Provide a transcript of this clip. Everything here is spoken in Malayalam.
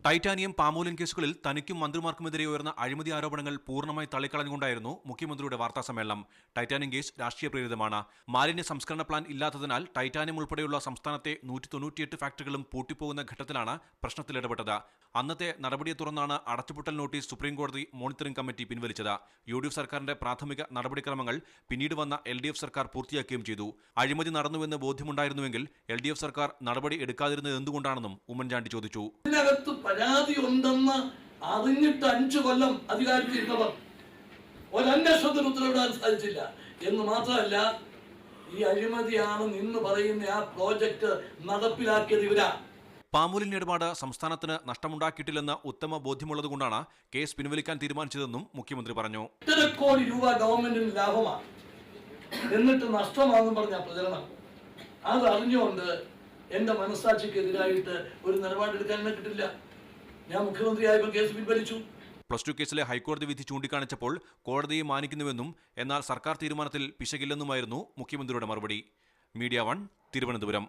ടൈറ്റാനിയം പാമോലിൻ കേസുകളിൽ തനിക്കും മന്ത്രിമാർക്കുമെതിരെ ഉയർന്ന അഴിമതി ആരോപണങ്ങൾ പൂർണ്ണമായി തള്ളിക്കളഞ്ഞുകൊണ്ടായിരുന്നു മുഖ്യമന്ത്രിയുടെ വാർത്താസമ്മേളനം. ടൈറ്റാനിയം കേസ് രാഷ്ട്രീയ പ്രേരിതമാണ്. മാലിന്യ സംസ്കരണ പ്ലാൻ ഇല്ലാത്തതിനാൽ ടൈറ്റാനിയം ഉൾപ്പെടെയുള്ള സംസ്ഥാനത്തെ 198 ഫാക്ടറികളും പൂട്ടിപ്പോകുന്ന ഘട്ടത്തിലാണ് പ്രശ്നത്തിൽ ഇടപെട്ടത്. അന്നത്തെ നടപടിയെ തുടർന്നാണ് അടച്ചുപൂട്ടൽ നോട്ടീസ് സുപ്രീംകോടതി മോണിറ്ററിംഗ് കമ്മിറ്റി പിൻവലിച്ചത്. UDF സർക്കാരിന്റെ പ്രാഥമിക നടപടിക്രമങ്ങൾ പിന്നീട് വന്ന LDF സർക്കാർ പൂർത്തിയാക്കുകയും ചെയ്തു. അഴിമതി നടന്നുവെന്ന് ബോധ്യമുണ്ടായിരുന്നുവെങ്കിൽ LDF സർക്കാർ നടപടി എടുക്കാതിരുന്നത് എന്തുകൊണ്ടാണെന്നും ഉമ്മൻചാണ്ടി ചോദിച്ചു. പരാതി ഉണ്ടെന്ന് അറിഞ്ഞിട്ട് 5 കൊല്ലം അധികാരത്തിലിരുന്നവർ ഒരന്വേഷണത്തിന് ഉത്തരവിടാൻ സാധിച്ചില്ല എന്ന് മാത്രമല്ല, ഈ അഴിമതിയാണ് നിന്ന് പറയുന്ന ആ പ്രോജക്ട് നടപ്പിലാക്കിയത് ഇവരാ. പാമോലിൻ ഇടപാട് സംസ്ഥാനത്തിന് നഷ്ടമുണ്ടാക്കിയിട്ടില്ലെന്ന് ഉത്തമ ബോധ്യമുള്ളതുകൊണ്ടാണ് കേസ് പിൻവലിക്കാൻ തീരുമാനിച്ചതെന്നും മുഖ്യമന്ത്രി പറഞ്ഞു. 1.5 കോടി രൂപ ഗവൺമെന്റിന് ലാഭമാണ്, എന്നിട്ട് നഷ്ടമാണെന്ന് പറഞ്ഞ പ്രചരണം അത് അറിഞ്ഞുകൊണ്ട് എന്റെ മനസ്സാക്ഷിക്കെതിരായിട്ട് ഒരു നിലപാടെടുക്കാൻ കിട്ടില്ല. ഞാൻ മുഖ്യമന്ത്രിയായപ്പോൾ കേസ് പിൻവലിച്ചു. +2 കേസിലെ ഹൈക്കോടതി വിധി ചൂണ്ടിക്കാണിച്ചപ്പോൾ കോടതിയെ മാനിക്കുന്നുവെന്നും എന്നാൽ സർക്കാർ തീരുമാനത്തിൽ പിശകില്ലെന്നുമായിരുന്നു മുഖ്യമന്ത്രിയുടെ മറുപടി. മീഡിയ 1 തിരുവനന്തപുരം.